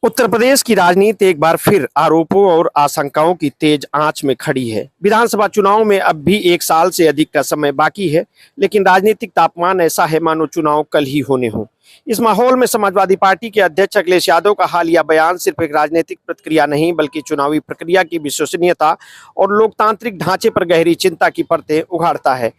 उत्तर प्रदेश की राजनीति एक बार फिर आरोपों और आशंकाओं की तेज आंच में खड़ी है। विधानसभा चुनाव में अब भी 1 साल से अधिक का समय बाकी है, लेकिन राजनीतिक तापमान ऐसा है मानो चुनाव कल ही होने हो। इस माहौल में समाजवादी पार्टी के अध्यक्ष अखिलेश यादव का हालिया बयान सिर्फ एक राजनीतिक प्रतिक्रिया नहीं, बल्कि चुनावी प्रक्रिया की विश्वसनीयता और लोकतांत्रिक ढांचे पर गहरी चिंता की परतें उघाड़ता है।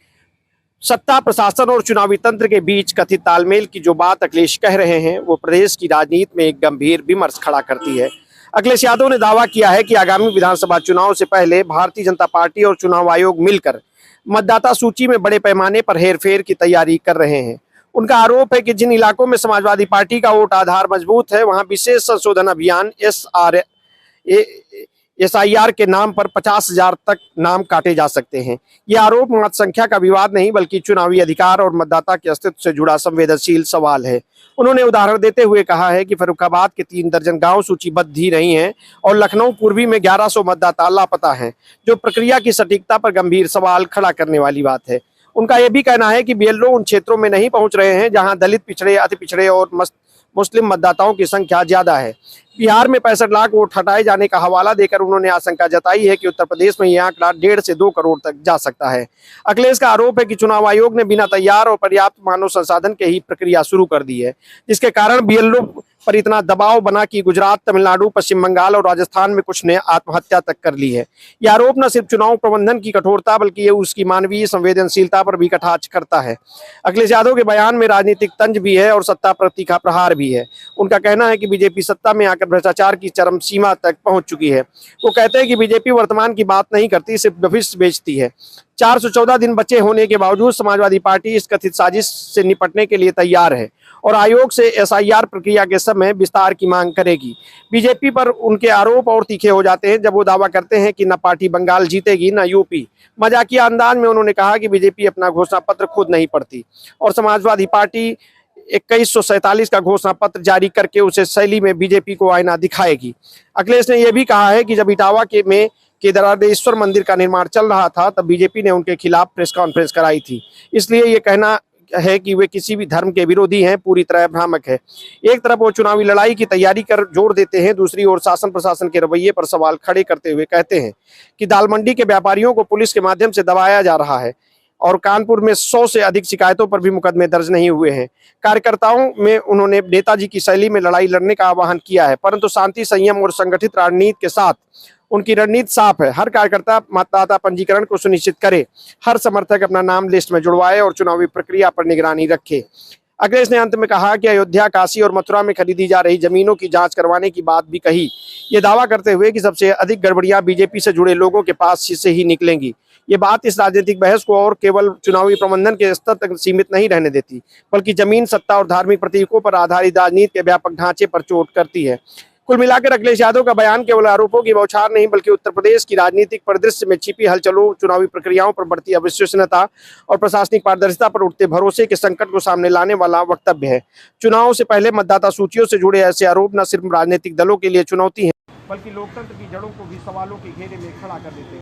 सत्ता, प्रशासन और चुनावी तंत्र के बीच कथित तालमेल की जो बात अखिलेश कह रहे हैं, वो प्रदेश की राजनीति में एक गंभीर विमर्श खड़ा करती है। अखिलेश यादव ने दावा किया है कि आगामी विधानसभा चुनाव से पहले भारतीय जनता पार्टी और चुनाव आयोग मिलकर मतदाता सूची में बड़े पैमाने पर हेरफेर की तैयारी कर रहे हैं। उनका आरोप है कि जिन इलाकों में समाजवादी पार्टी का वोट आधार मजबूत है, वहां विशेष संशोधन अभियान SIR के नाम पर 50,000 तक नाम काटे जा सकते हैं। यह आरोप मत संख्या का विवाद नहीं, बल्कि चुनावी अधिकार और मतदाता के अस्तित्व से जुड़ा संवेदनशील सवाल है। उन्होंने उदाहरण देते हुए कहा है कि फर्रुखाबाद के 3 दर्जन गांव सूचीबद्ध ही नहीं हैं और लखनऊ पूर्वी में 1100 मतदाता लापता हैं, जो प्रक्रिया की सटीकता पर गंभीर सवाल खड़ा करने वाली बात है। उनका यह भी कहना है कि BLO उन क्षेत्रों में नहीं पहुंच रहे हैं जहां दलित, पिछड़े, अति पिछड़े और मुस्लिम मतदाताओं की संख्या ज्यादा है। बिहार में 65 लाख वोट हटाए जाने का हवाला देकर उन्होंने आशंका जताई है कि उत्तर प्रदेश में यह आंकड़ा 1.5 से 2 करोड़ तक जा सकता है। अखिलेश का आरोप है कि चुनाव आयोग ने बिना तैयार और पर्याप्त मानव संसाधन के ही प्रक्रिया शुरू कर दी है, जिसके कारण BLO पर इतना दबाव बना कि गुजरात, तमिलनाडु, पश्चिम बंगाल और राजस्थान में कुछ ने आत्महत्या तक कर ली है। यह आरोप न सिर्फ चुनाव प्रबंधन की कठोरता, बल्कि ये उसकी मानवीय संवेदनशीलता पर भी कटाक्ष करता है। अखिलेश यादव के बयान में राजनीतिक तंज भी है और सत्ता प्रति का प्रहार भी है। उनका कहना है कि बीजेपी सत्ता में आकर भ्रष्टाचार की चरम सीमा तक पहुंच चुकी है। वो कहते हैं कि बीजेपी वर्तमान की बात नहीं करती, सिर्फ भविष्य बेचती है। 414 दिन बचे होने के बावजूद समाजवादी पार्टी इस कथित साजिश से निपटने के लिए तैयार है और आयोग से SIR प्रक्रिया के समय विस्तार की मांग करेगी। बीजेपी पर उनके आरोप और तीखे हो जाते हैं जब वो दावा करते हैं कि न पार्टी बंगाल जीतेगी न यूपी। मजाकिया अंदाज में उन्होंने कहा कि बीजेपी अपना घोषणा पत्र खुद नहीं पढ़ती और समाजवादी पार्टी 2147 का घोषणा पत्र जारी करके उसे शैली में बीजेपी को आईना दिखाएगी। अखिलेश ने यह भी कहा है कि जब इटावा में केदारेश्वर मंदिर का निर्माण चल रहा था, तब बीजेपी ने उनके खिलाफ प्रेस कॉन्फ्रेंस कराई थी। इसलिए ये कहना है कि वे किसी भी धर्म के विरोधी हैं, पूरी तरह भ्रामक है। एक तरफ वो चुनावी लड़ाई की तैयारी कर जोर देते हैं, दूसरी ओर शासन प्रशासन के रवैये पर सवाल खड़े करते हुए कहते हैं कि दाल मंडी के व्यापारियों को पुलिस के माध्यम से दबाया जा रहा है और कानपुर में 100 से अधिक शिकायतों पर भी मुकदमे दर्ज नहीं हुए हैं। कार्यकर्ताओं में उन्होंने नेताजी की शैली में लड़ाई लड़ने का आह्वान किया है, परंतु शांति, संयम और संगठित रणनीति के साथ। उनकी रणनीति साफ है, हर कार्यकर्ता मतदाता पंजीकरण को सुनिश्चित करे, हर समर्थक अपना नाम लिस्ट में जुड़वाए और चुनावी प्रक्रिया पर निगरानी रखे। अखिलेश ने अंत में कहा कि अयोध्या, काशी और मथुरा में खरीदी जा रही जमीनों की जांच करवाने की बात भी कही, ये दावा करते हुए कि सबसे अधिक गड़बड़ियां बीजेपी से जुड़े लोगों के पास से ही निकलेंगी। ये बात इस राजनीतिक बहस को और केवल चुनावी प्रबंधन के स्तर तक सीमित नहीं रहने देती, बल्कि जमीन, सत्ता और धार्मिक प्रतीकों पर आधारित राजनीति के व्यापक ढांचे पर चोट करती है। कुल मिलाकर अखिलेश यादव का बयान केवल आरोपों की बौछार नहीं, बल्कि उत्तर प्रदेश की राजनीतिक परिदृश्य में छिपी हलचलों, चुनावी प्रक्रियाओं पर बढ़ती अविश्वसनीयता और प्रशासनिक पारदर्शिता पर उठते भरोसे के संकट को सामने लाने वाला वक्तव्य है। चुनाव से पहले मतदाता सूचियों से जुड़े ऐसे आरोप न सिर्फ राजनीतिक दलों के लिए चुनौती है, बल्कि लोकतंत्र की जड़ों को भी सवालों के घेरे में खड़ा कर देते हैं।